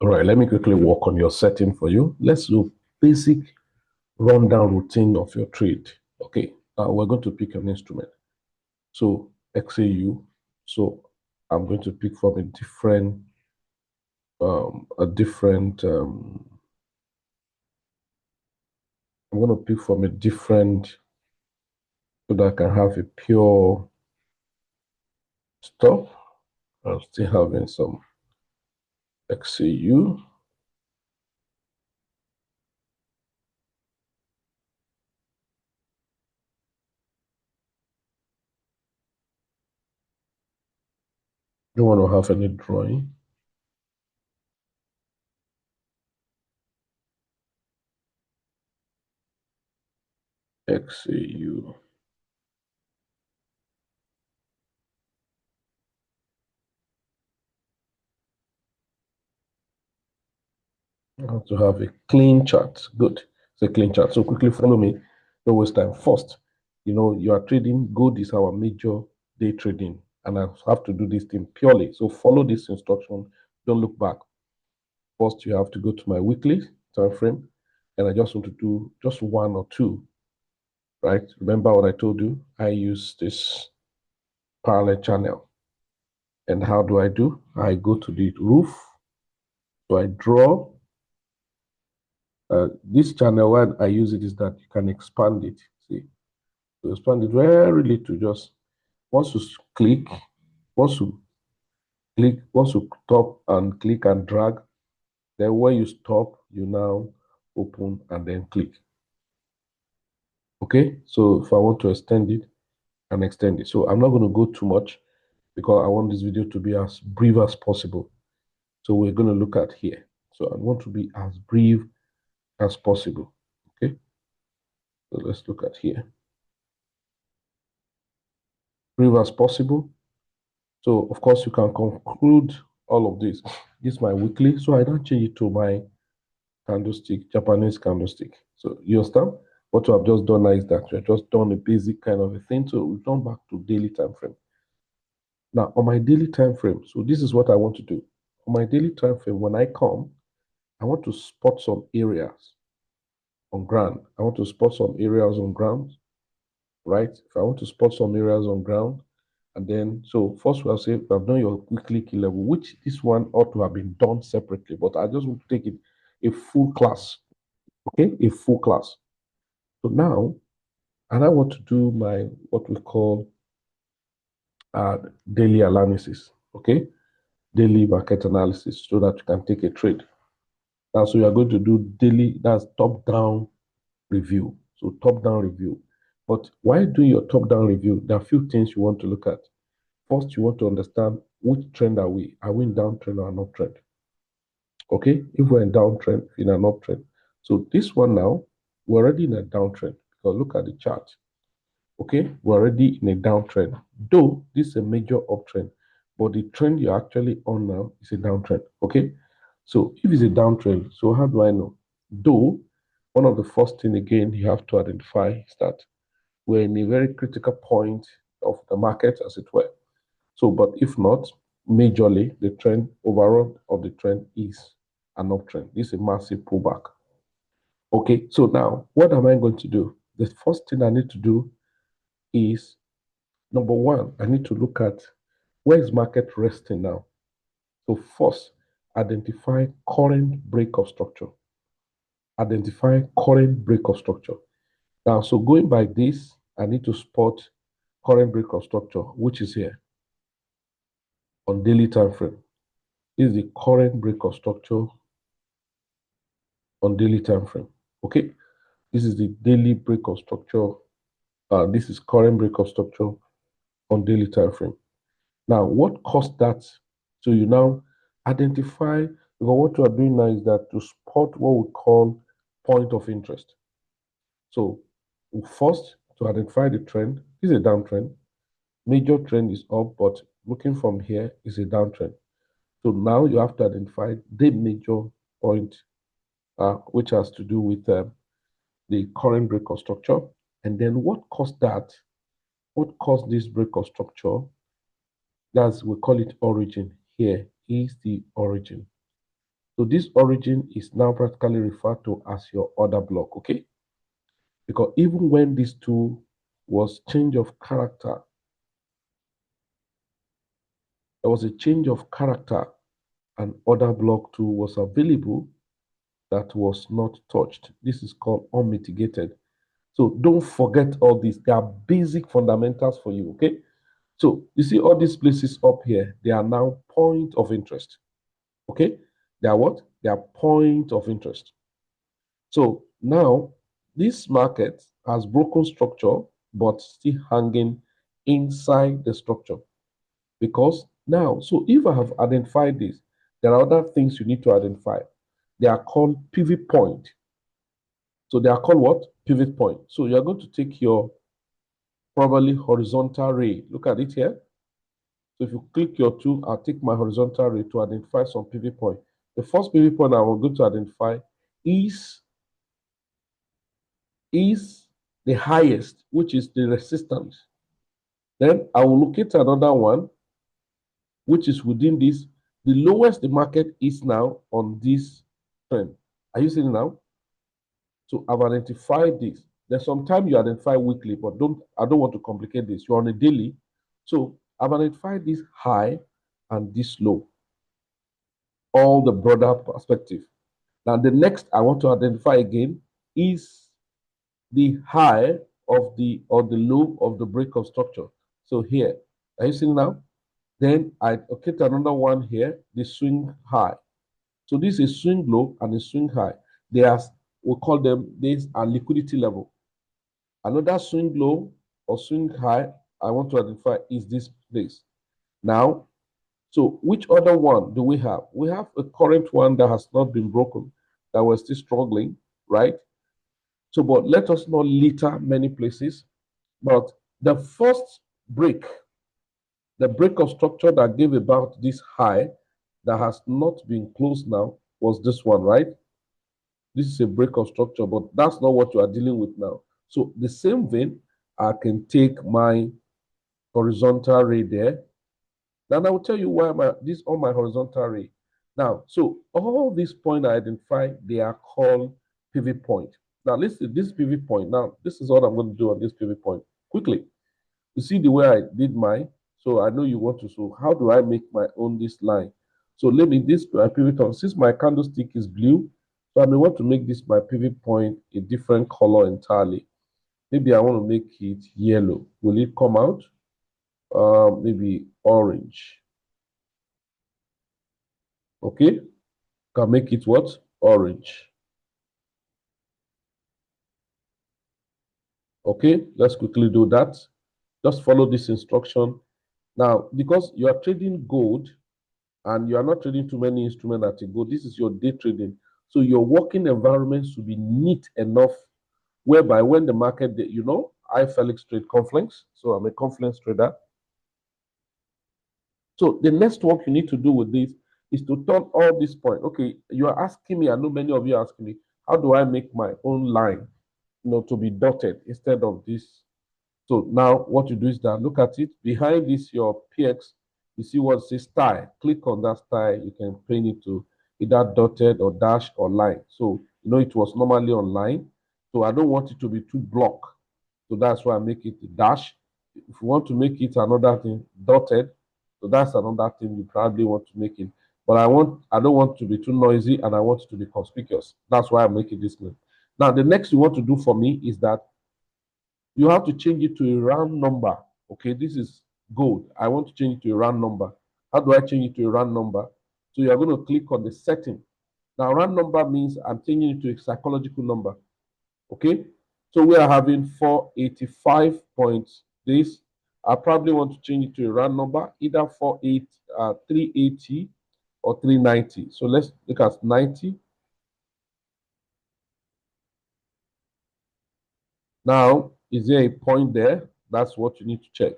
All right, let me quickly work on your setting for you. Let's do basic rundown routine of your trade. Okay, we're going to pick an instrument. So XAU. So I'm going to pick from a different, I'm going to pick from a different, so that I can have a pure stop. I'm still having some XAU. Don't want to have any drawing. XAU. I have to have a clean chart. Good. It's a clean chart. So quickly follow me. Don't waste time. First, you are trading. Gold is our major day trading. And I have to do this thing purely. So follow this instruction. Don't look back. First, you have to go to my weekly time frame. And I just want to do just one or two. Right? Remember what I told you? I use this parallel channel. And how do I do? I go to the roof. So I draw. This channel, why I use it is that you can expand it. See, to expand it very little. Just once you click, once you stop and click and drag, then when you stop, you now open and then click. Okay, so if I want to extend it, and extend it. So I'm not going to go too much because I want this video to be as brief as possible. So we're going to look at here. So I want to be as brief as possible. Okay, so let's look at here. Brief as possible. So of course you can conclude all of this. This is my weekly. So I don't change it to my candlestick, Japanese candlestick. So you understand? What I've just done now is that we've just done a basic kind of a thing. So we've gone back to daily time frame. Now on my daily time frame, so this is what I want to do. On my daily time frame, when I come, I want to spot some areas on ground. I want to spot some areas on ground, right? If I want to spot some areas on ground, and then, so first we'll say I've done your weekly key level, which this one ought to have been done separately, but I just want to take it a full class, okay? A full class. So now, and I want to do my, what we call daily analysis, okay? Daily market analysis so that you can take a trade. Now, so you are going to do daily, that's top-down review. So top-down review. But while doing your top-down review, there are a few things you want to look at. First, you want to understand which trend are we? Are we in downtrend or an uptrend? Okay, if we're in downtrend, in an uptrend. So this one now, we're already in a downtrend because look at the chart. Okay, we're already in a downtrend. Though this is a major uptrend, but the trend you're actually on now is a downtrend. Okay, so if it's a downtrend, so how do I know? Though one of the first thing again you have to identify is that we're in a very critical point of the market, as it were. So, but if not, majorly the trend overall of the trend is an uptrend. This is a massive pullback. Okay, so now what am I going to do? The first thing I need to do is number one, I need to look at where is market resting now. So first, identify current break of structure. Identify current break of structure. Now, so going by this, I need to spot current break of structure, which is here on daily time frame. This is the current break of structure on daily time frame. Okay, this is the daily break of structure. This is current break of structure on daily time frame. Now, what caused that? So you now identify, because what you are doing now is that to spot what we call point of interest. So first, to identify the trend, this is a downtrend. Major trend is up, but looking from here is a downtrend. So now you have to identify the major point, which has to do with the current break of structure. And then what caused that? What caused this break of structure? That's, we call it origin. Here is the origin. So this origin is now practically referred to as your order block, okay? Because even when this tool was change of character, there was a change of character, and order block tool was available that was not touched. This is called unmitigated. So don't forget all this. They are basic fundamentals for you, okay? So you see all these places up here, they are now point of interest, okay? They are what? They are point of interest. So now this market has broken structure, but still hanging inside the structure. Because now, so if I have identified this, there are other things you need to identify. They are called pivot point. So they are called what? Pivot point. So you're going to take your probably horizontal ray. Look at it here. So if you click your tool, I'll take my horizontal ray to identify some pivot point. The first pivot point I will go to identify is the highest, which is the resistance. Then I will locate another one, which is within this. The lowest the market is now on this trend. Are you seeing it now? So I've identified this. There's some time you identify weekly, but I don't want to complicate this. You're on a daily. So I've identified this high and this low. All the broader perspective. Now the next I want to identify again is the high of the or the low of the break of structure. So here, are you seeing now? Then I locate another one here, the swing high. So this is swing low and a swing high. They are, we call them, these are liquidity level. Another swing low or swing high I want to identify is this place. Now, so which other one do we have? We have a current one that has not been broken, that we're still struggling, right? So, but let us not litter many places. But the first break, the break of structure that gave about this high that has not been closed now was this one, right? This is a break of structure, but that's not what you are dealing with now. So the same vein, I can take my horizontal ray there. Then I will tell you why this on my horizontal ray. Now, so all these points I identify, they are called pivot point. Now, listen, this pivot point. Now, this is what I'm going to do on this pivot point quickly. You see the way I did mine. So I know you want to. So how do I make my own this line? So let me this pivot point. Since my candlestick is blue, so I may want to make this my pivot point a different color entirely. Maybe I want to make it yellow. Will it come out? Maybe orange. Okay, can make it what? Orange. Okay, let's quickly do that. Just follow this instruction. Now, because you are trading gold and you are not trading too many instruments at a go, this is your day trading. So your working environment should be neat enough whereby when the market, you know, I Felix trade Confluence. So I'm a Confluence trader. So the next work you need to do with this is to turn all this point. Okay, you are asking me, I know many of you are asking me, how do I make my own line, to be dotted instead of this? So now what you do is that look at it. Behind this, your PX, you see what says style. Click on that style. You can paint it to either dotted or dash or line. So it was normally on line. So I don't want it to be too block. So that's why I make it a dash. If you want to make it another thing, dotted, so that's another thing you probably want to make it. But I don't want to be too noisy and I want it to be conspicuous. That's why I'm making this name. Now, the next you want to do for me is that you have to change it to a round number. Okay, this is gold. I want to change it to a round number. How do I change it to a round number? So you're going to click on the setting. Now, round number means I'm changing it to a psychological number. Okay, so we are having 485 points. This I probably want to change it to a round number, either 380 or 390. So let's look at 90. Now, is there a point there? That's what you need to check.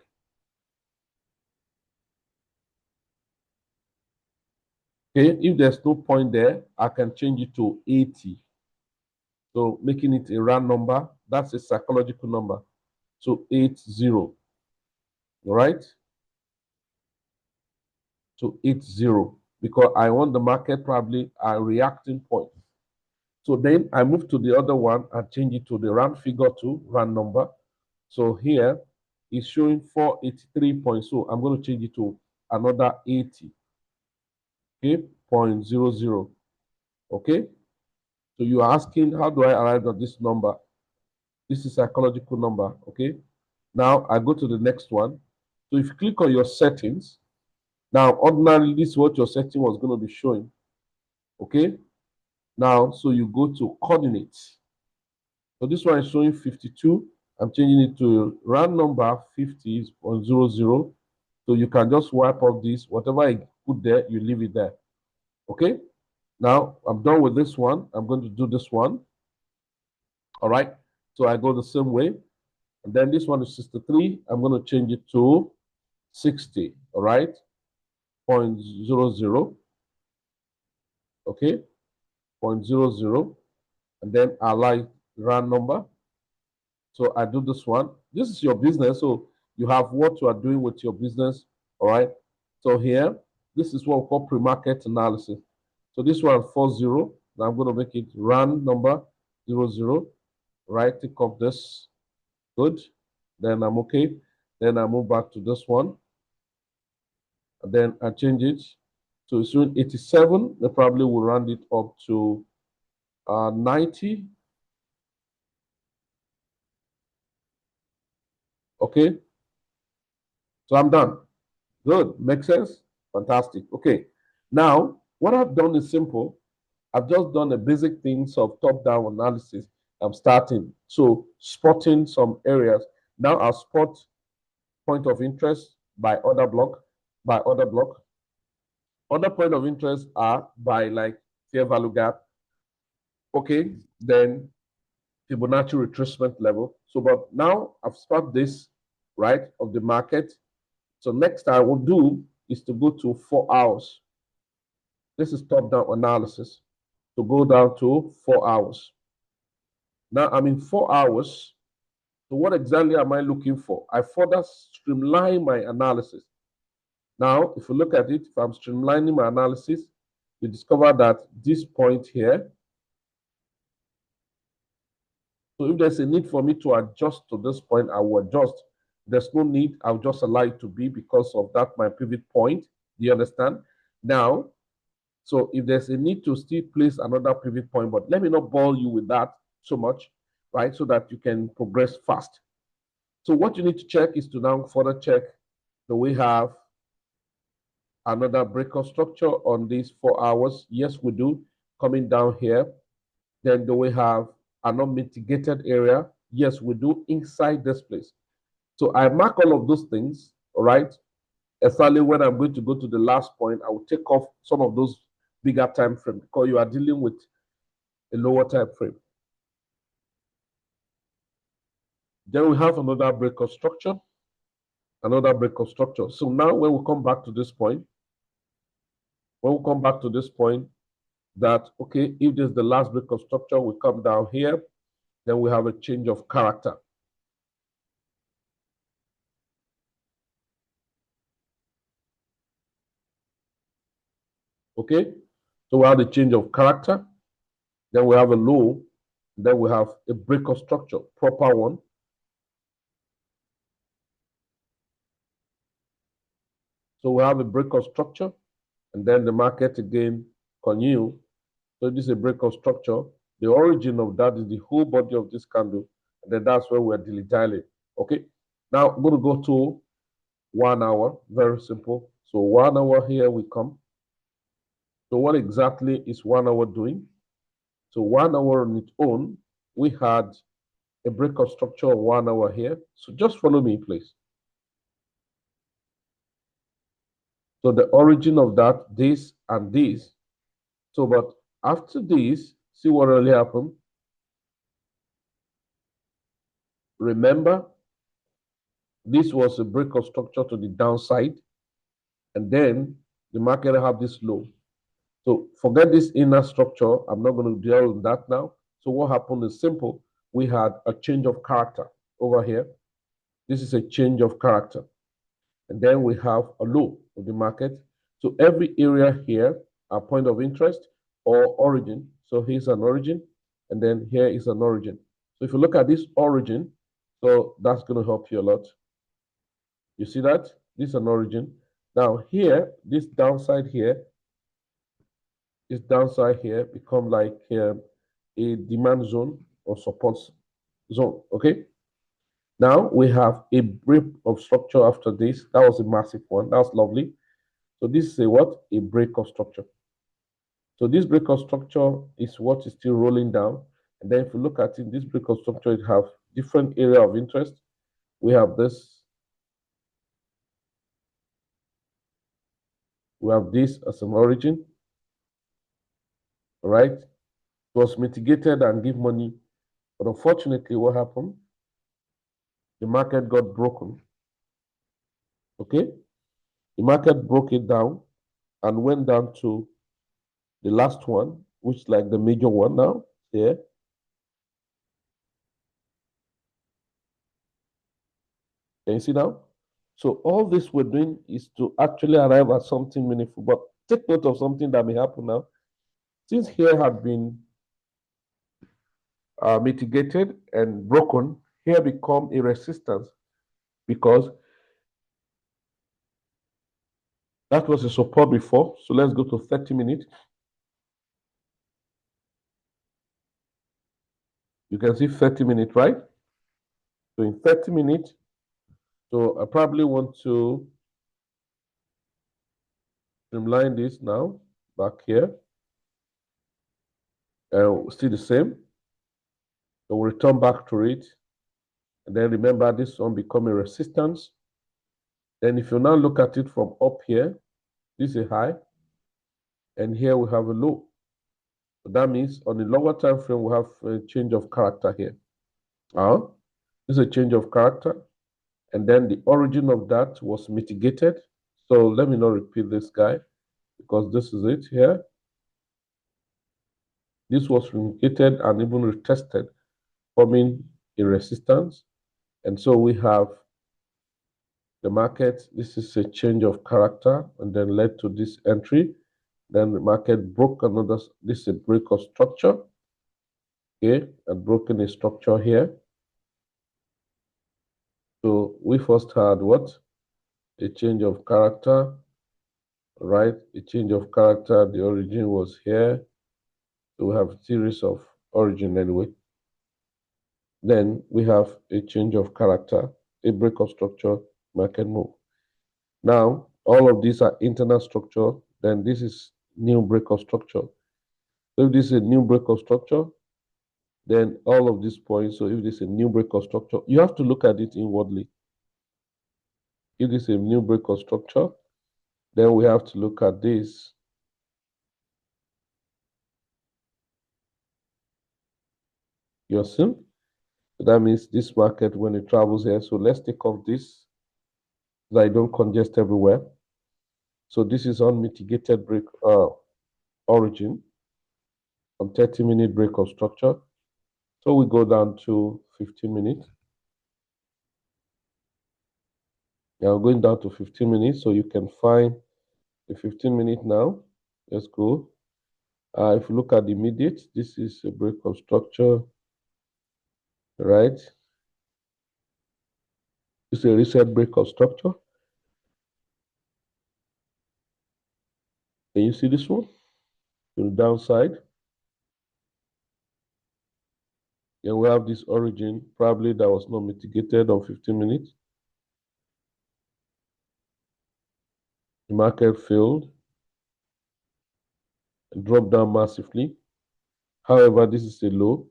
Okay, if there's no point there, I can change it to 80. So making it a round number, that's a psychological number. So 80. All right? So 80. because I want the market probably a reacting point. So then I move to the other one and change it to the round figure to round number. So here it's showing 483 points. So I'm going to change it to another 80. Okay, 0.00. Okay. So you are asking, how do I arrive at this number? This is a psychological number. Okay. Now I go to the next one. So if you click on your settings, now ordinarily this is what your setting was going to be showing. Okay. Now, so you go to coordinates. So this one is showing 52. I'm changing it to round number 50.00. So you can just wipe off this. Whatever I put there, you leave it there. Okay. Now I'm done with this one. I'm going to do this one. All right. So I go the same way. And then this one is 63. I'm going to change it to 60. All right. 0.00. Okay. 0.00. And then I like round number. So I do this one. This is your business. So you have what you are doing with your business. All right. So here, this is what we call pre-market analysis. So this one 40. Now I'm going to make it round number 00. Right. Take off this. Good. Then I'm okay. Then I move back to this one. And then I change it. So it's showing 87. They probably will round it up to 90. Okay. So I'm done. Good. Makes sense? Fantastic. Okay. Now, what I've done is simple. I've just done the basic things of top-down analysis. I'm starting. So spotting some areas. Now I'll spot point of interest by order block, by order block. Other point of interest are by like fair value gap. Okay. Then Fibonacci retracement level. So, but now I've spot this, right, of the market. So next I will do is to go to 4 hours. This is top-down analysis. To go down to 4 hours. Now I'm in 4 hours. So what exactly am I looking for? I further streamline my analysis. Now, if you look at it, if I'm streamlining my analysis, you discover that this point here. So if there's a need for me to adjust to this point, I will adjust. There's no need. I'll just allow it to be because of that my pivot point. Do you understand? Now, so if there's a need to still place another pivot point, but let me not bore you with that so much, right? So that you can progress fast. So what you need to check is to now further check, do we have another breakout structure on these 4 hours? Yes, we do. Coming down here. Then do we have an unmitigated area? Yes, we do inside this place. So I mark all of those things, all right? Especially when I'm going to go to the last point, I will take off some of those bigger time frame because you are dealing with a lower time frame. Then we have another breakout structure, another breakout structure. So now when we come back to this point, that, okay, if this is the last breakout structure, we come down here, then we have a change of character. Okay, so we have the change of character, then we have a low, then we have a breakout structure, proper one. So we have a breakout structure, and then the market again continue. So this is a breakout structure. The origin of that is the whole body of this candle, and then that's where we're dilly-dallying. Okay, now I'm going to go to 1 hour. Very simple. So 1 hour here we come. So what exactly is 1 hour doing? So 1 hour on its own, we had a breakout structure of 1 hour here. So just follow me, please. So the origin of that, this and this. So, but after this, see what really happened. Remember, this was a breakout structure to the downside, and then the market have this low. So forget this inner structure. I'm not going to deal with that now. So what happened is simple. We had a change of character over here. This is a change of character. And then we have a low of the market. So every area here, a point of interest or origin. So here's an origin, and then here is an origin. So if you look at this origin, so that's going to help you a lot. You see that? This is an origin. Now here, this downside here become like a demand zone or support zone. Okay. Now we have a break of structure after this. That was a massive one. That's lovely. So this is a what? A break of structure. So this break of structure is what is still rolling down. And then if you look at it, this break of structure, it have different area of interest. We have this. We have this as an origin. All right. It was mitigated and give money. But unfortunately, what happened? The market got broken. Okay. The market broke it down and went down to the last one, which is like the major one now here. Can you see now? So all this we're doing is to actually arrive at something meaningful. But take note of something that may happen now. Since here had been mitigated and broken, here become a resistance because that was a support before. So let's go to 30 minutes. You can see 30 minutes, right? So in 30 minutes, so I probably want to streamline this now back here. Still the same. So we'll return back to it. And then remember this one become a resistance. Then if you now look at it from up here, this is a high. And here we have a low. So that means on the longer time frame, we have a change of character here. This is a change of character. And then the origin of that was mitigated. So let me not repeat this guy because this is it here. This was mitigated and even retested, forming a resistance. And so we have the market. This is a change of character and then led to this entry. Then the market broke another, this is a break of structure. Okay, and broken a structure here. So we first had what? A change of character, right? A change of character. The origin was here. So we have a series of origin anyway. Then we have a change of character, a break of structure, market move. Now, all of these are internal structure. Then this is new break of structure. So if this is a new break of structure, then all of these points, so if this is a new break of structure, you have to look at it inwardly. If this is a new break of structure, then we have to look at this. You see? So that means this market, when it travels here, so let's take off this so I don't congest everywhere. So this is unmitigated break origin on 30-minute break of structure. So we go down to 15 minutes. Now going down to 15 minutes, so you can find the 15 minute now. Let's go. If you look at the immediate, this is a break of structure, right? It's a reset break of structure. Can you see this one? To the downside. Then we have this origin, probably that was not mitigated on 15 minutes. The market failed and dropped down massively. However, this is a low.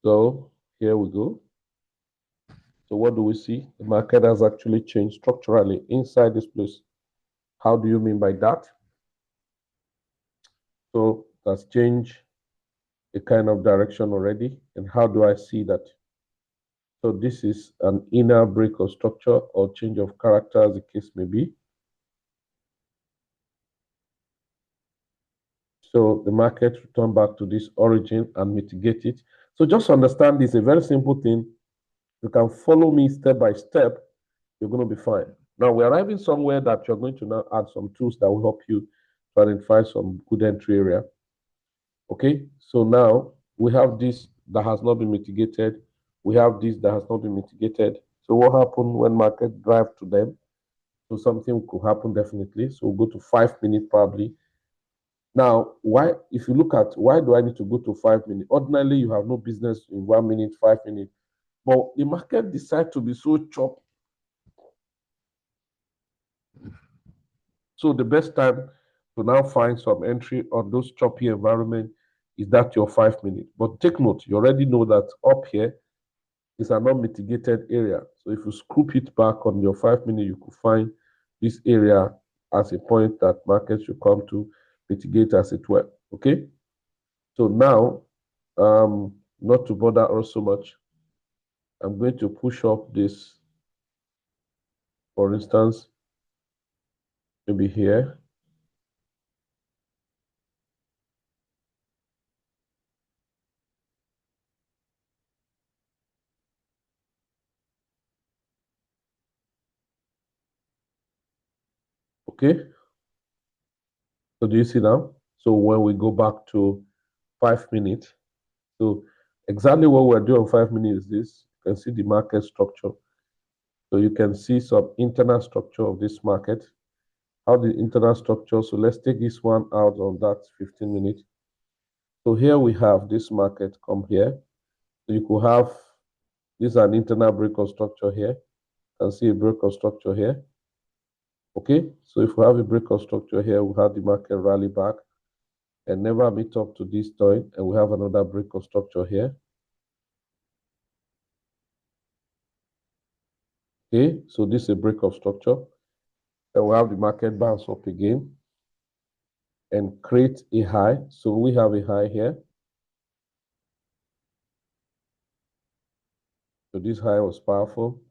So here we go. So what do we see? The market has actually changed structurally inside this place. How do you mean by that? So that's changed a kind of direction already. And how do I see that? So this is an inner break of structure or change of character, as the case may be. So the market return back to this origin and mitigate it. So just understand this, a very simple thing. you can follow me step by step, you're going to be fine. Now we're arriving somewhere that you're going to now add some tools that will help you to identify some good entry area. Okay, so now we have this that has not been mitigated. We have this that has not been mitigated. So what happened when market drive to them? So something could happen definitely. So we'll go to 5 minutes probably. Now, why, if you look at why do I need to go to 5 minutes? Ordinarily, you have no business in 1 minute, 5 minutes. But the market decides to be so choppy. So the best time to now find some entry on those choppy environment is that your 5 minutes. But take note, you already know that up here is a non-mitigated area. So if you scoop it back on your 5 minutes, you could find this area as a point that market should come to mitigate as it were. Okay. So now, not to bother us so much, I'm going to push up this, for instance, maybe here. Okay. So do you see now? So when we go back to 5 minutes, so exactly what we're doing on 5 minutes is this. You can see the market structure. So you can see some internal structure of this market. How the internal structure. So let's take this one out on that 15 minutes. So here we have this market come here. So you could have this is an internal break of structure here. You can see a break of structure here. Okay, so if we have a break of structure here, we have the market rally back and never meet up to this point, and we have another break of structure here. Okay, so this is a break of structure. And we have the market bounce up again and create a high. So we have a high here. So this high was powerful.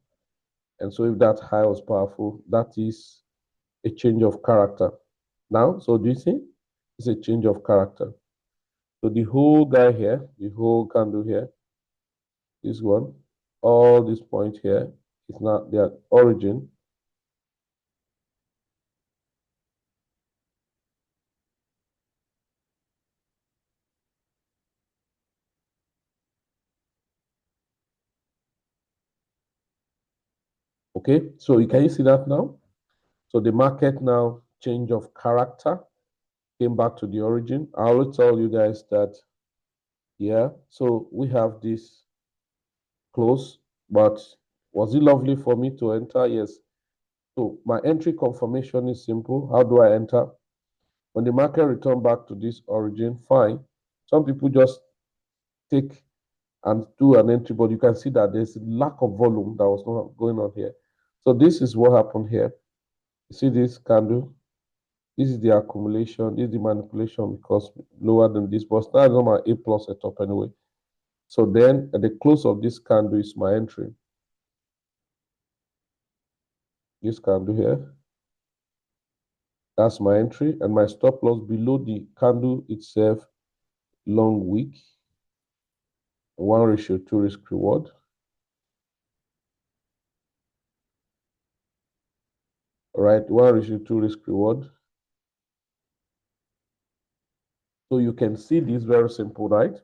And so if that high was powerful, that is a change of character. Now, so do you see? It's a change of character. So the whole guy here, the whole candle here, this one, all this point here is not their origin. Okay, so can you see that now? So the market now change of character came back to the origin. I always tell you guys that, yeah, so we have this close, but was it lovely for me to enter? Yes. So my entry confirmation is simple. How do I enter? When the market return back to this origin, fine. Some people just take and do an entry, but you can see that there's a lack of volume that was not going on here. So this is what happened here. You see this candle? This is the accumulation. This is the manipulation because lower than this, but now it's not my A plus setup anyway. So then at the close of this candle is my entry. This candle here. That's my entry and my stop loss below the candle itself, long wick, 1:2 risk reward. All right, 1:2 risk reward. So you can see this very simple, right?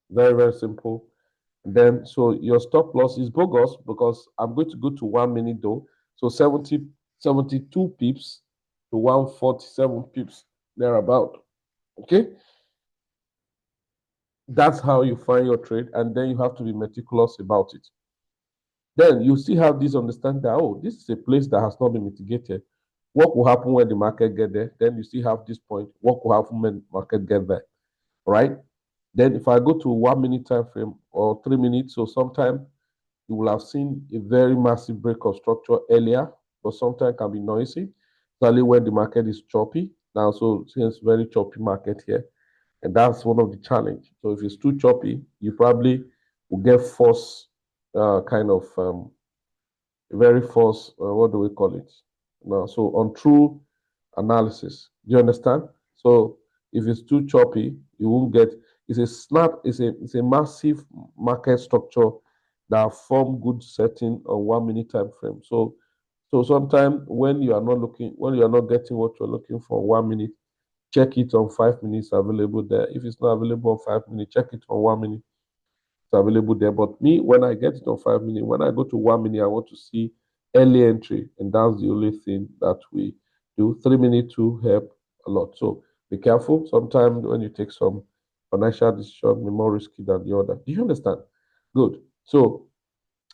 Very, very simple. Then, so your stop loss is bogus because I'm going to go to 1 minute though. So 72 pips to 147 pips, thereabout. Okay. That's how you find your trade. And then you have to be meticulous about it. Then you still have this understanding that, oh, this is a place that has not been mitigated. What will happen when the market get there? Then you still have this point. What will happen when the market get there? Right? Then if I go to 1 minute time frame or 3 minutes, so sometime you will have seen a very massive break of structure earlier, but sometimes can be noisy, especially when the market is choppy. Now, so since very choppy market here, and that's one of the challenge. So if it's too choppy, you probably will get force kind of very false, what do we call it? Now, so untrue analysis. Do you understand? So if it's too choppy, you won't get, it's a snap, it's a massive market structure that form good setting on 1 minute time frame. So sometimes when you are not getting what you're looking for 1 minute, check it on 5 minutes available there. If it's not available on 5 minutes, check it on 1 minute. It's available there. But me, when I get it on 5 minutes, when I go to 1 minute, I want to see early entry, and that's the only thing that we do. 3 minutes to help a lot. So be careful. Sometimes when you take some financial decision, the more risky than the other. Do you understand? Good. So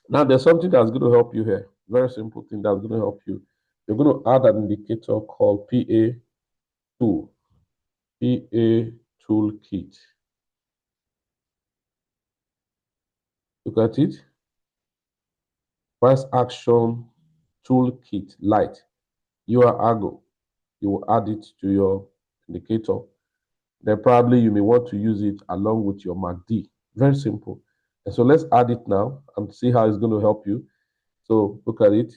now there's something that's going to help you here. Very simple thing that's going to help you. You're going to add an indicator called PA tool. PA toolkit. Look at it. Price action toolkit light. You are Argo. You will add it to your indicator. Then probably you may want to use it along with your MACD. Very simple. And so let's add it now and see how it's going to help you. So look at it.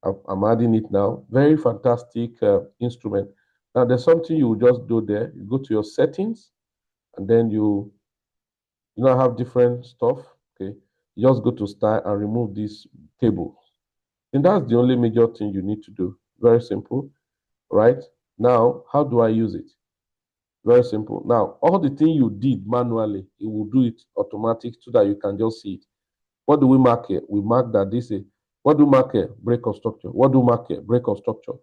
I'm adding it now. Very fantastic instrument. Now there's something you will just do there. You go to your settings, and then you now have different stuff. Okay, you just go to style and remove this table. And that's the only major thing you need to do. Very simple, right? Now, how do I use it? Very simple. Now, all the thing you did manually, it will do it automatic so that you can just see it. What do we mark here? We mark that this is, what do we mark here? Break of structure. What do we mark here? Break of structure.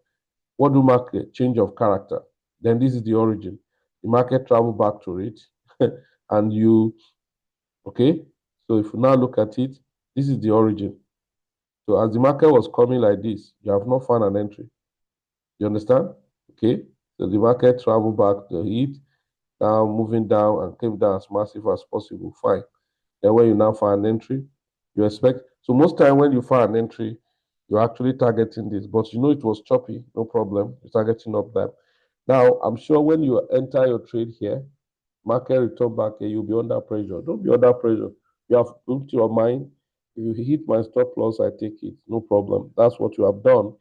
What do we mark here? Change of character. Then this is the origin. The market travel back to it. And you, okay? So if you now look at it, this is the origin. So as the market was coming like this, you have not found an entry. You understand? Okay. So the market traveled back to it, now moving down and came down as massive as possible. Fine. Then when you now find an entry, you expect. So most time when you find an entry, you're actually targeting this, but you know it was choppy, no problem. You're targeting up there. Now I'm sure when you enter your trade here, market return back here, you'll be under pressure. Don't be under pressure. You have looked your mind. If you hit my stop loss, I take it. No problem. That's what you have done.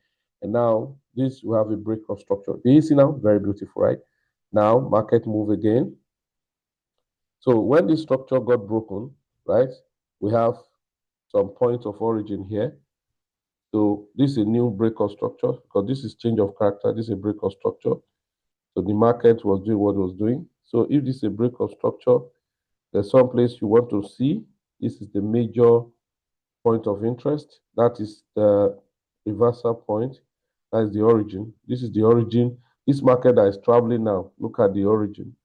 And now this will have a break of structure. Do you see now? Very beautiful, right? Now market move again. So when this structure got broken, right, we have some point of origin here. So this is a new break of structure because this is change of character. This is a break of structure. So the market was doing what it was doing. So if this is a break of structure, there's some place you want to see. This is the major point of interest. That is the reversal point. That is the origin. This is the origin. This market that is traveling now, look at the origin.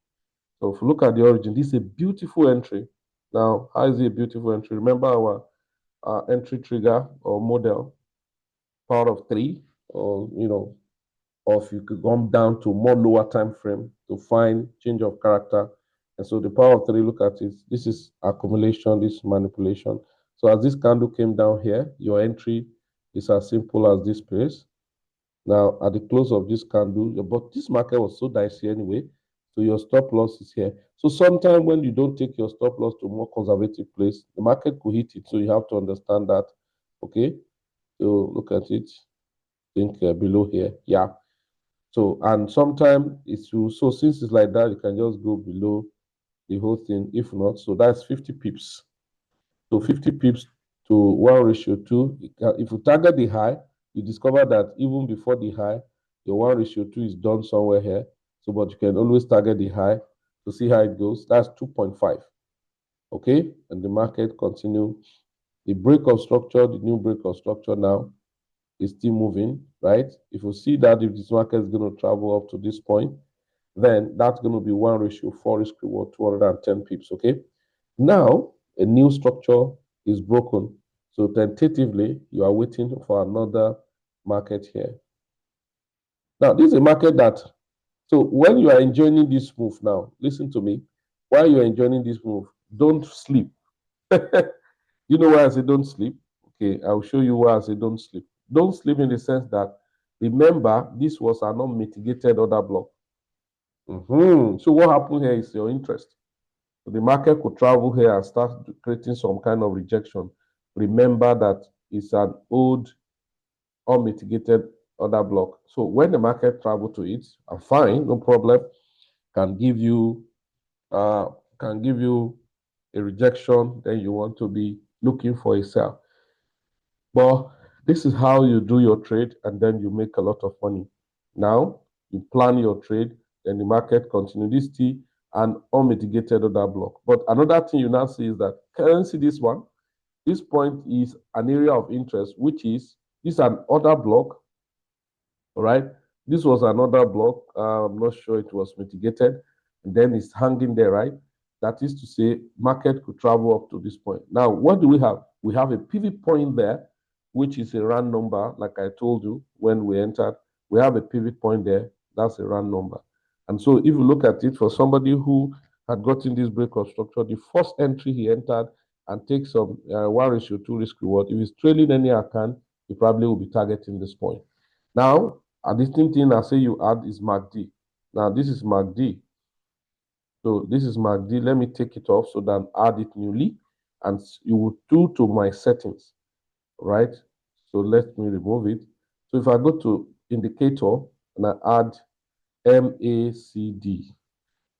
So if you look at the origin, this is a beautiful entry. Now, how is it a beautiful entry? Remember our entry trigger or model, power of 3, or or if you could come down to more lower time frame to find change of character. And so the power of 3, look at it. This is accumulation, this is manipulation. So as this candle came down here, your entry is as simple as this place. Now at the close of this candle, but this market was so dicey anyway, so your stop loss is here. So sometimes when you don't take your stop loss to a more conservative place, the market could hit it. So you have to understand that. Okay, so look at it. Think below here. Yeah. So, and sometimes it's so since it's like that, you can just go below the whole thing. If not, so that's 50 pips. So 50 pips to 1:2. If you target the high, you discover that even before the high, your 1:2 is done somewhere here. So, but you can always target the high to see how it goes. That's 2.5. Okay, and the market continue. The break of structure, the new break of structure now is still moving, right? If you see that if this market is going to travel up to this point, then that's going to be 1:4 risk reward, 210 pips, okay? Now, a new structure is broken. So tentatively, you are waiting for another market here. Now, this is a market that, so when you are enjoying this move now, listen to me, while you are enjoying this move, don't sleep. You know why I say don't sleep? Okay, I'll show you why I say don't sleep. Don't sleep in the sense that, remember, this was an unmitigated order block. So what happened here is your interest. So the market could travel here and start creating some kind of rejection. Remember that it's an old unmitigated order block. So when the market travel to it, I'm fine, no problem. Can give you a rejection, then you want to be looking for a sell. But this is how you do your trade, and then you make a lot of money. Now, you plan your trade, then the market continues and unmitigated other block. But another thing you now see is that, can you see this one? This point is an area of interest, which is this an order block, all right? This was another block. I'm not sure it was mitigated. And then it's hanging there, right? That is to say, market could travel up to this point. Now, what do we have? We have a pivot point there, which is a round number, like I told you when we entered. We have a pivot point there. That's a round number. And so if you look at it, for somebody who had gotten this break of structure, the first entry he entered and takes some 1:2 risk reward, if he's trailing any account, he probably will be targeting this point. Now, a distinct thing I say you add is MACD. Now, this is MACD. So this is MACD. Let me take it off so that I add it newly. And you will do to my settings, right? So let me remove it. So if I go to indicator and I add MACD,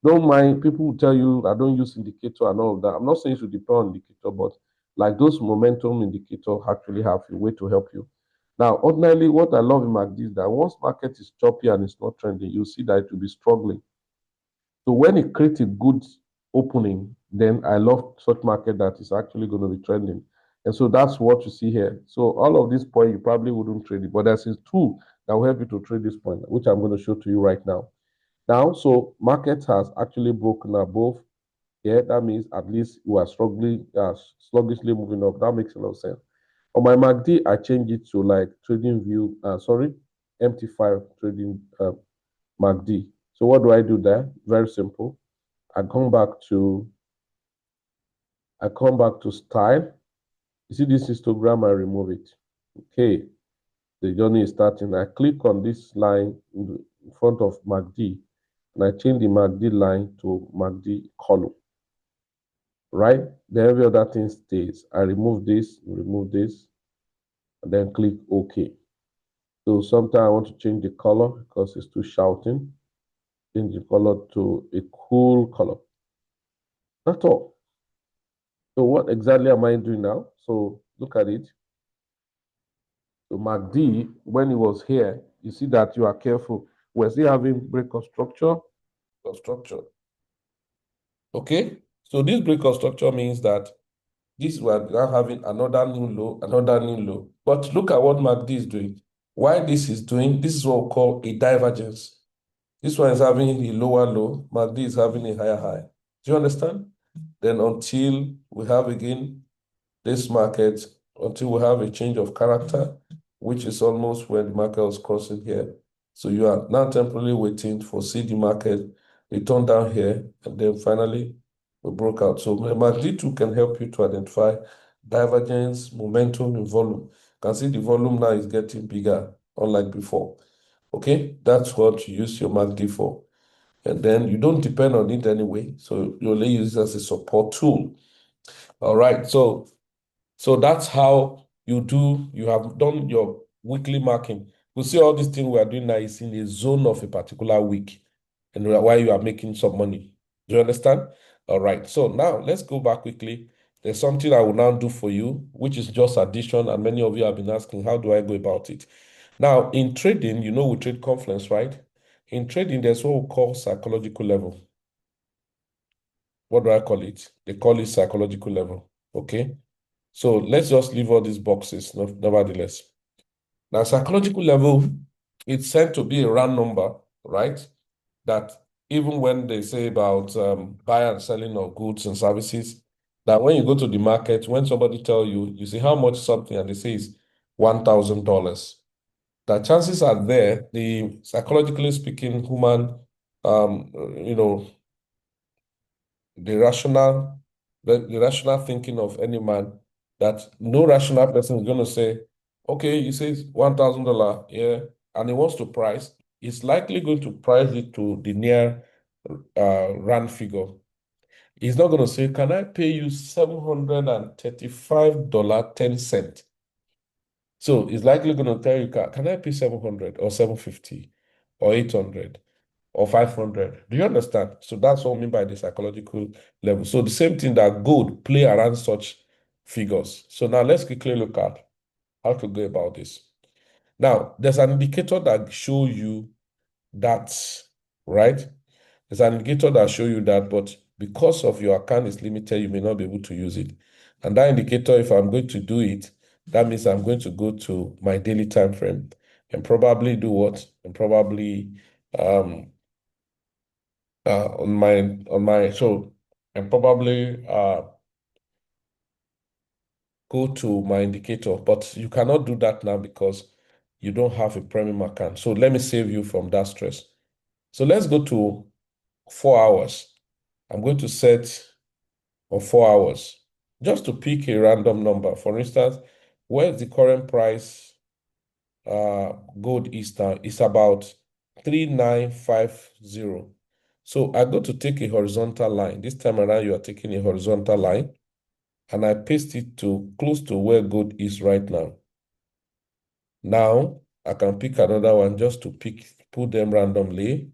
don't mind, people will tell you I don't use indicator and all of that. I'm not saying you should depend on indicator, but like those momentum indicators actually have a way to help you. Now, ordinarily, what I love in MACD is that once market is choppy and it's not trending, you see that it will be struggling. So when it creates a good opening, then I love such market that is actually going to be trending. And so that's what you see here. So all of this point, you probably wouldn't trade it, but there's a tool that will help you to trade this point, which I'm going to show to you right now. Now, so market has actually broken above here. That means at least you are struggling, sluggishly moving up. That makes a lot of sense. On my MACD, I change it to like Tradingview, MT5 trading MACD. So what do I do there? Very simple. I come back to style. You see this histogram, I remove it. Okay. The journey is starting. I click on this line in front of MACD, and I change the MACD line to MACD column. Right? Then every other thing stays. I remove this, and then click OK. So sometimes I want to change the color because it's too shouting. Change the color to a cool color. That's all. So what exactly am I doing now? So look at it. So MACD, when it was here, you see that you are careful. We're still having break of structure. Okay? So this break of structure means that this we are now having another new low. But look at what MACD is doing. Why this is doing, this is what we call a divergence. This one is having a lower low, MACD is having a higher high. Do you understand? Then until we have again this market, until we have a change of character, which is almost where the market was crossing here. So you are now temporarily waiting for see the market return down here, and then finally we broke out. So MACD2 can help you to identify divergence, momentum, and volume. You can see the volume now is getting bigger, unlike before. Okay, that's what you use your MACD for. And then you don't depend on it anyway, so you only use it as a support tool. All right, so that's how you have done your weekly marking. You see all these things we are doing now is in a zone of a particular week, and why you are making some money. Do you understand? All right, so now let's go back quickly. There's something I will now do for you, which is just addition, and many of you have been asking, how do I go about it? Now, in trading, we trade Confluence, right? In trading, there's what we call psychological level. What do I call it? They call it psychological level, okay? So let's just leave all these boxes, nevertheless. Now, psychological level, it's said to be a round number, right? That even when they say about buy and selling of goods and services, that when you go to the market, when somebody tell you, you say how much something, and they say it's $1,000, the chances are there, the psychologically speaking, human, the rational thinking of any man, that no rational person is going to say, okay, you say $1,000, yeah, and he wants to price, he's likely going to price it to the near round figure. He's not going to say, can I pay you $735.10? So he's likely going to tell you, can I pay 700 or 750 or 800 or 500. Do you understand? So that's what I mean by the psychological level. So the same thing that gold play around such figures. So now let's quickly look at how to go about this. Now, there's an indicator that show you that, right? There's an indicator that show you that, but because of your account is limited, you may not be able to use it. And that indicator, if I'm going to do it, that means I'm going to go to my daily time frame and probably do what? And probably on my so and probably go to my indicator, but you cannot do that now because you don't have a premium account. So let me save you from that stress. So let's go to 4 hours. I'm going to set on 4 hours just to pick a random number. For instance, where's the current price gold is now? It's about 3950. So I go to take a horizontal line. This time around, you are taking a horizontal line, and I paste it to close to where gold is right now. Now, I can pick another one just to put them randomly.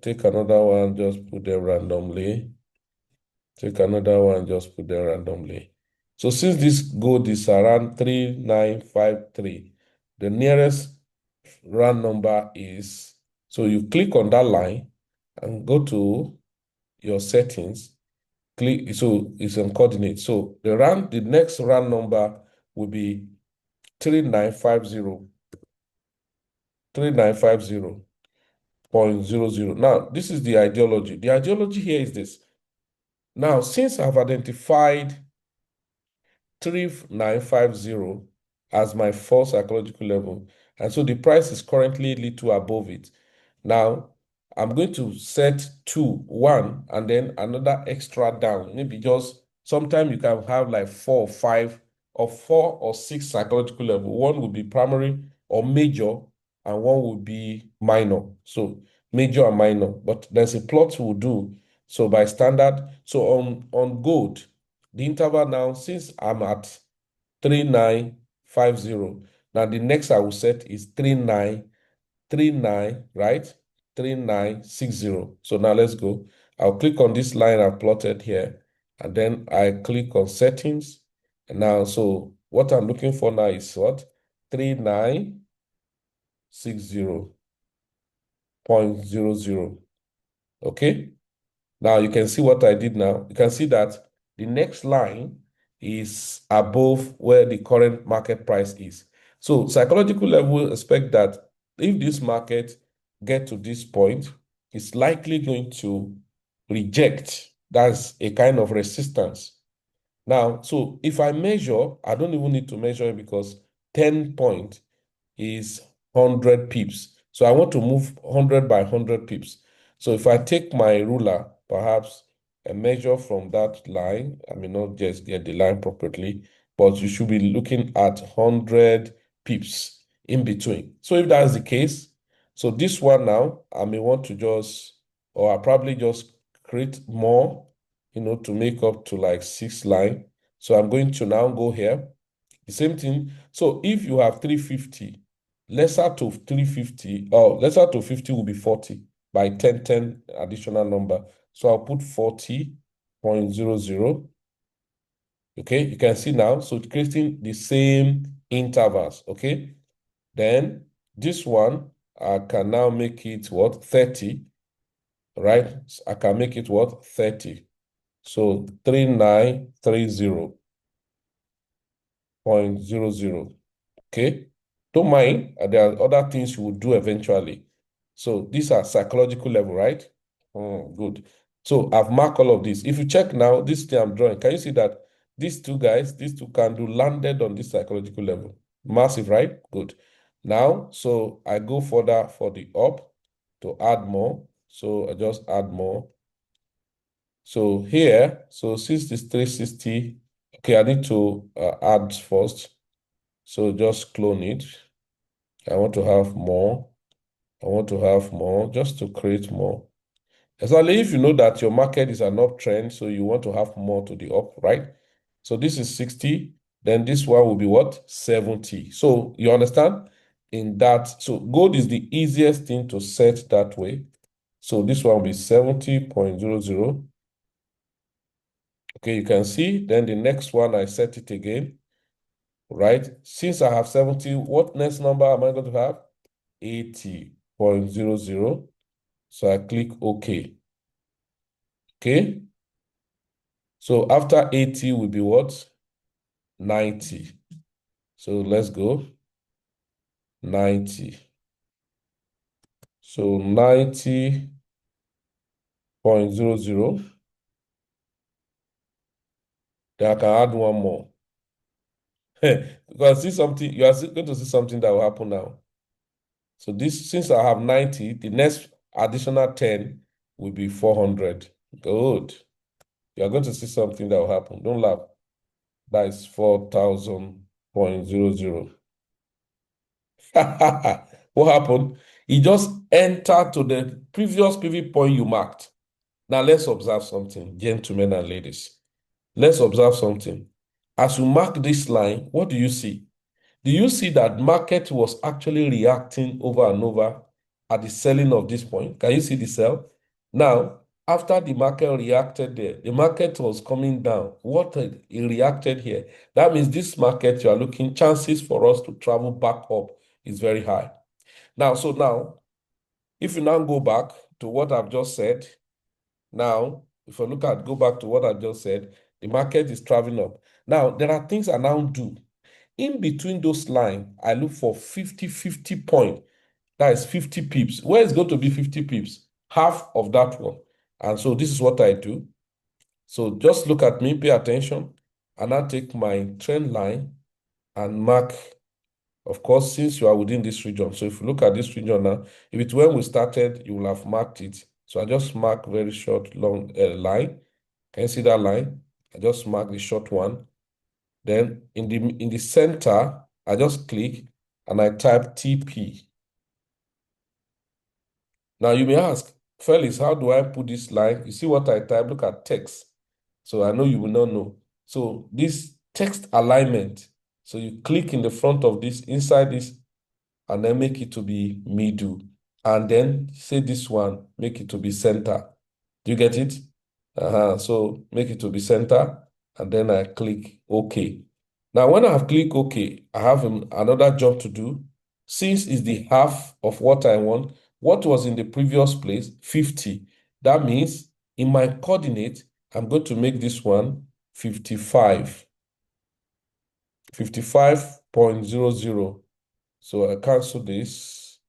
Take another one, just put them randomly. Take another one, just put them randomly. So since this gold is around 3953, the nearest round number is, so you click on that line and go to your settings, click, so it's on coordinates. So the next round number will be 3950, 3950.00. Now, this is the ideology. The ideology here is this. Now, since I've identified 3950 as my false psychological level, and so the price is currently a little above it. Now, I'm going to set 2, 1, and then another extra down. Maybe just sometimes you can have like 4 or 5 or 4 or 6 psychological level. One will be primary or major, and one will be minor. So major and minor, but there's a plot we'll do. So by standard, so on gold, the interval now, since I'm at 3950, now the next I will set is 3939, right? 3960. So now let's go. I'll click on this line I've plotted here, and then I click on settings. And now, so what I'm looking for now is what? 3960.00. Okay? Now you can see what I did now. You can see that the next line is above where the current market price is. So psychological level expect that if this market get to this point, it's likely going to reject. That's a kind of resistance. Now, so if I measure, I don't even need to measure it because 10 point is 100 pips. So I want to move 100 by 100 pips. So if I take my ruler, perhaps a measure from that line, I may not just get the line properly, but you should be looking at 100 pips in between. So if that's the case, so this one now, I may want to just, or I probably just create more, to make up to like 6 line. So I'm going to now go here. The same thing. So if you have 350, lesser to 350, or lesser to 50 will be 40 by 10 additional number. So I'll put 40.00. Okay, you can see now. So it's creating the same intervals. Okay, then this one, I can now make it what? 30, right? So I can make it what? 30. So 3930.00. Okay, don't mind. There are other things you will do eventually. So these are psychological level, right? Good. So I've marked all of this. If you check now, this thing I'm drawing, can you see that these two guys, these two candles landed on this psychological level? Massive, right? Good. Now, so I go further for the up to add more. So I just add more. So here, so since this 360, okay, I need to add first. So just clone it. I want to have more. I want to have more just to create more. Especially if you know that your market is an uptrend, so you want to have more to the up, right? So this is 60, then this one will be what? 70. So you understand? In that, so gold is the easiest thing to set that way. So this one will be 70.00. Okay, you can see. Then the next one, I set it again, right? Since I have 70, what next number am I going to have? 80.00. So I click OK. Okay. So after 80 will be what? 90. So let's go. 90. So 90.00. Then I can add one more. Because see something, you are going to see something that will happen now. So this, since I have 90, the next additional 10 will be 400. Good. You are going to see something that will happen. Don't laugh. That is 4,000.00. What happened? He just entered to the previous pivot point you marked. Now let's observe something, gentlemen and ladies. Let's observe something. As you mark this line, what do you see? Do you see that market was actually reacting over and over at the selling of this point? Can you see the sell? Now, after the market reacted there, the market was coming down. What it reacted here? That means this market, you are looking, chances for us to travel back up is very high. Now, so now, if you now go back to what I've just said, now, if you look at, go back to what I just said, the market is traveling up. Now, there are things I now do. In between those lines, I look for 50-50 point. That is 50 pips. Where is going to be 50 pips? Half of that one. And so this is what I do. So just look at me, pay attention, and I take my trend line and mark, of course, since you are within this region. So if you look at this region now, if it's when we started, you will have marked it. So I just mark very short, long line. Can you see that line? I just mark the short one. Then in the center, I just click and I type TP. Now you may ask, Felix, how do I put this line? You see what I type? Look at text. So I know you will not know. So this text alignment. So you click in the front of this, inside this, and then make it to be middle. And then say this one, make it to be center. Do you get it? So make it to be center, and then I click OK. Now, when I have clicked OK, I have another job to do. Since it's the half of what I want, what was in the previous place, 50. That means in my coordinate, I'm going to make this one 55. 55.00. So I cancel this.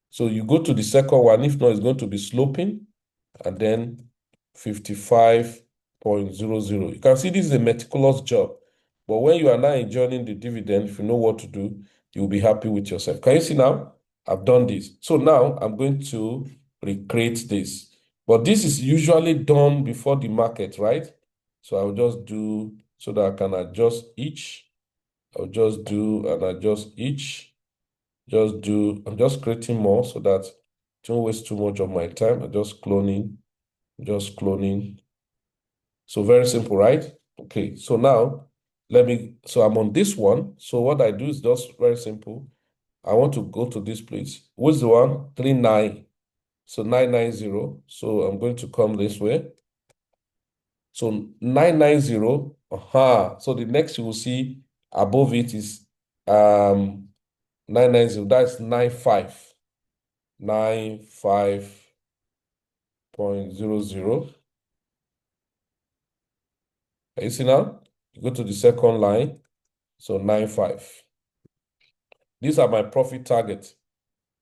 So you go to the second one. If not, it's going to be sloping. And then 55.00. You can see this is a meticulous job. But when you are now enjoying the dividend, if you know what to do, you'll be happy with yourself. Can you see now? I've done this. So now I'm going to recreate this. But this is usually done before the market, right? So I'll just do so that I can adjust each. I'll just do and adjust each. I'm just creating more so that don't waste too much of my time. I'm just cloning. So very simple, right? Okay, so now so I'm on this one. So what I do is just very simple. I want to go to this place. What's the one? 39. So 990. So I'm going to come this way. So 990. So the next you will see above it is 990. That's 95. 95.00. You see now? You go to the second line. So 95. These are my profit target,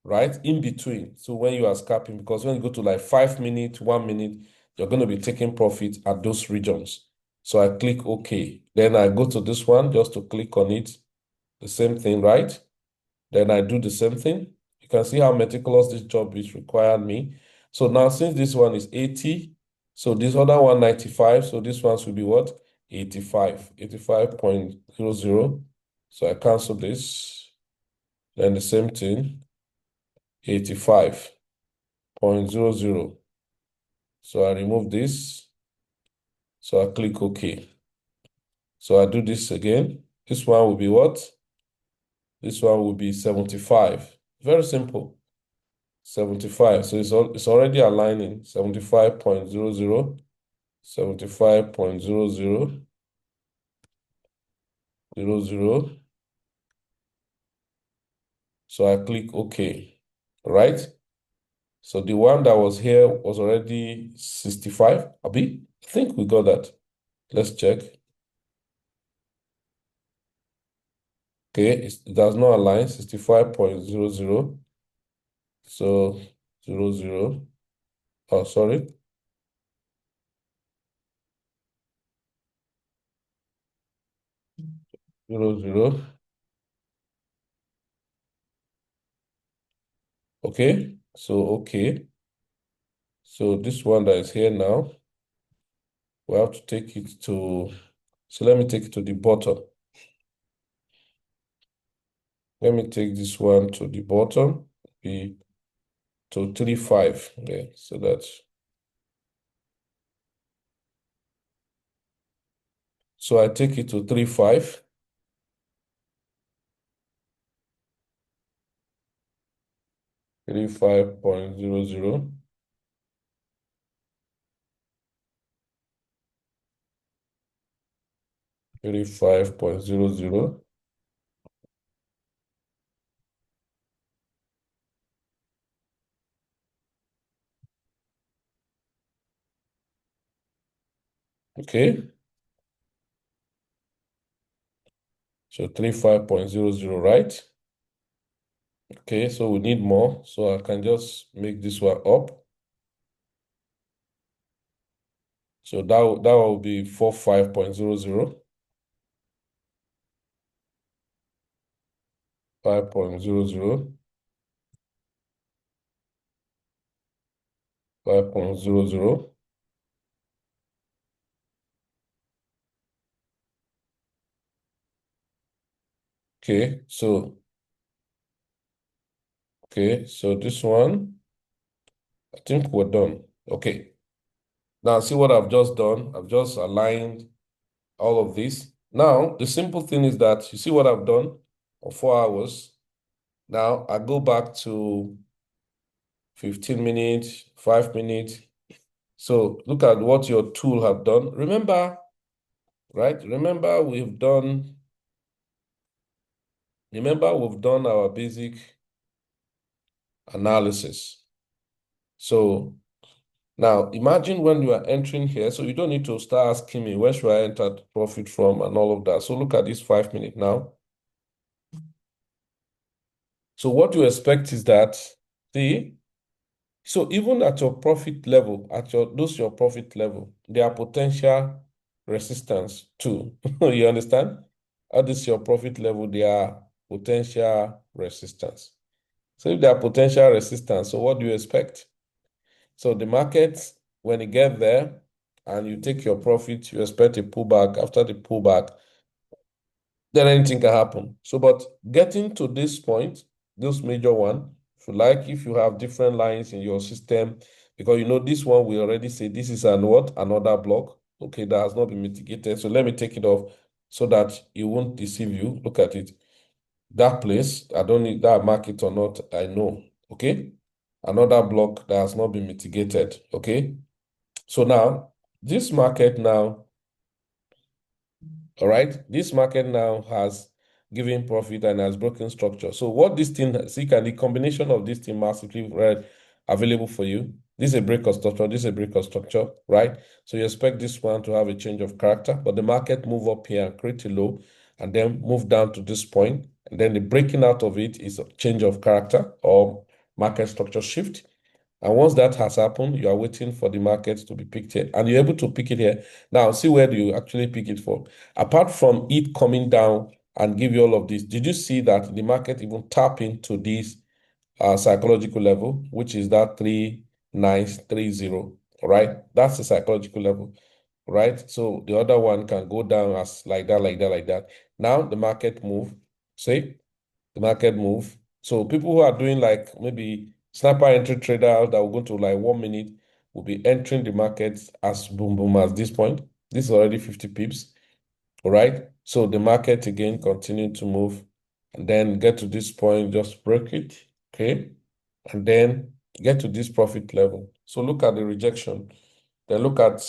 right? In between. So when you are scalping, because when you go to like 5 minutes, 1 minute, you're going to be taking profit at those regions. So I click OK. Then I go to this one just to click on it. The same thing, right? Then I do the same thing. You can see how meticulous this job is required me. So now since this one is 80, so this other one 95, so this one should be what? 85, 85.00. So I cancel this. Then the same thing, 85.00. So I remove this. So I click OK. So I do this again. This one will be what? This one will be 75. Very simple. 75. So it's already aligning 75.00, 75.0000. So I click OK, right? So the one that was here was already 65. Abi, I think we got that. Let's check. Okay, it does not align 65.00. So 00. Oh, sorry. 00. Okay, so okay. So this one that is here now, we have to take it to, so let me take it to the bottom. Let me take this one to the bottom, be to 35. Yeah, so that's, so I take it to 35. 35.00. 35.00. Okay. So 35.00, right? Okay, so we need more. So I can just make this one up. So that will be 45.00. 5.00. 5.00. Okay, so this one, I think we're done. Okay. Now see what I've just done. I've just aligned all of this. Now, the simple thing is that you see what I've done for 4 hours. Now I go back to 15 minutes, 5 minutes. So look at what your tool have done. Remember, right? Remember we've done our basic analysis. So now imagine when you are entering here, so you don't need to start asking me where should I enter the profit from and all of that. So look at this 5 minute now. So what you expect is that, see, so even at your profit level, your profit level, there are potential resistance too. You understand? At this your profit level, there are potential resistance. So if there are potential resistance, so what do you expect? So the market, when you get there and you take your profit, you expect a pullback. After the pullback, then anything can happen. So, but getting to this point, this major one, if you have different lines in your system, because you know this one, we already say this is another block. Okay, that has not been mitigated. So let me take it off so that it won't deceive you. Look at it. That place, I don't need that market or not, I know. Okay. Another block that has not been mitigated. Okay. So now, this market now, all right, this market now has given profit and has broken structure. So what this thing, see, can the combination of this thing massively available for you? This is a break of structure, this is a break of structure, right? So you expect this one to have a change of character, but the market move up here and create a low and then move down to this point. And then the breaking out of it is a change of character or market structure shift. And once that has happened, you are waiting for the market to be picked here. And you're able to pick it here. Now, see where do you actually pick it from? Apart from it coming down and give you all of this, did you see that the market even tap into this psychological level, which is that 3930, right? That's the psychological level, right? So the other one can go down as like that, like that, like that. Now the market move, see? The market move. So people who are doing like maybe sniper entry trader that will go to like 1 minute will be entering the market as boom boom at this point. This is already 50 pips. All right. So the market again continue to move and then get to this point, just break it. Okay. And then get to this profit level. So look at the rejection. Then look at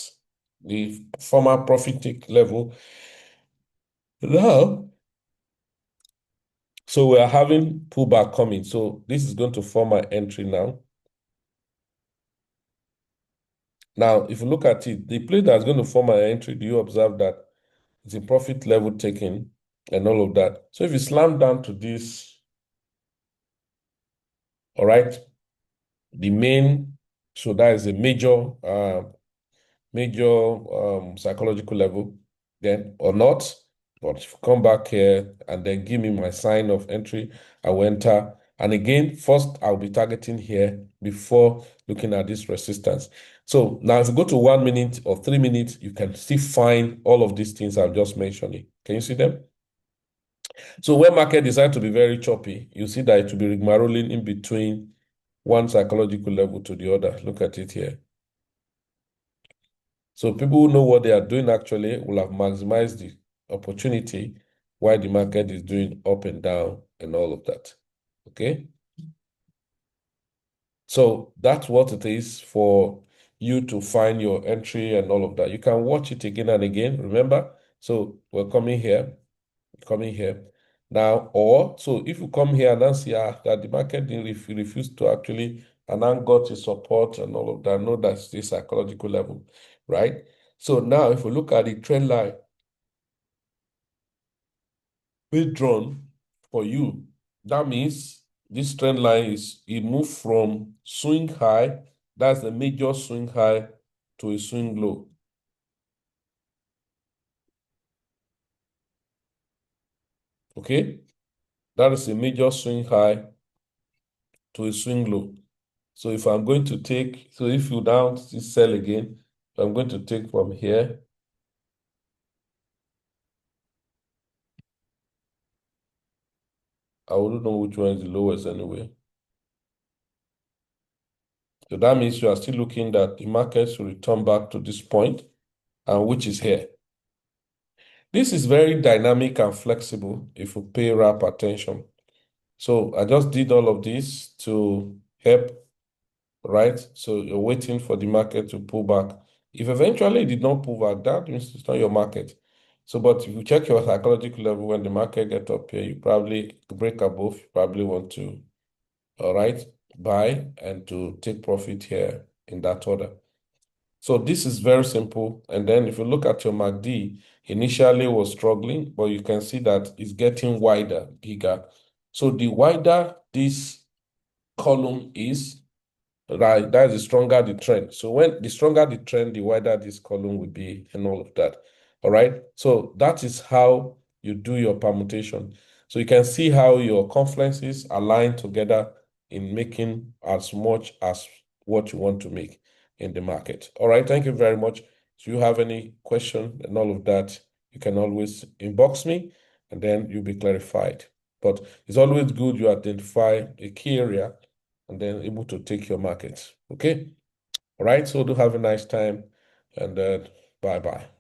the former profit tick level. Now, so we are having pullback coming. So this is going to form my entry now. Now, if you look at it, the place that's going to form my entry, do you observe that it's a profit level taken and all of that? So if you slam down to this, all right, the main, so that is a major psychological level, then or not. But if you come back here and then give me my sign of entry, I will enter. And again, first I'll be targeting here before looking at this resistance. So now if you go to 1 minute or 3 minutes, you can still find all of these things I've just mentioned. Can you see them? So when market decides to be very choppy, you see that it will be rigmaroling in between one psychological level to the other. Look at it here. So people who know what they are doing actually will have maximized the opportunity while the market is doing up and down and all of that. Okay? So that's what it is for you to find your entry and all of that. You can watch it again and again, remember? So we're coming here. Now, or so if you come here and then see that the market didn't refuse to actually and then got a support and all of that, know that's the psychological level, right? So now if we look at the trend line drawn for you, that means this trend line it moved from swing high, that's the major swing high, to a swing low. Okay, that is a major swing high to a swing low. So if I'm going to take, so if you down sell again, I'm going to take from here. I wouldn't know which one is the lowest anyway. So that means you are still looking that the market should return back to this point, and which is here. This is very dynamic and flexible if you pay rapt attention. So I just did all of this to help, right? So you're waiting for the market to pull back. If eventually it did not pull back, that means it's not your market. So, but if you check your psychological level when the market get up here, you probably break above, you probably want to, all right, buy and to take profit here in that order. So this is very simple. And then if you look at your MACD, initially was struggling, but you can see that it's getting wider, bigger. So the wider this column is, right, that is the stronger the trend. So when the stronger the trend, the wider this column will be and all of that. All right. So that is how you do your permutation. So you can see how your confluences align together in making as much as what you want to make in the market. All right. Thank you very much. If you have any question and all of that, you can always inbox me and then you'll be clarified. But it's always good you identify a key area and then able to take your markets. Okay. All right. So do have a nice time and bye-bye.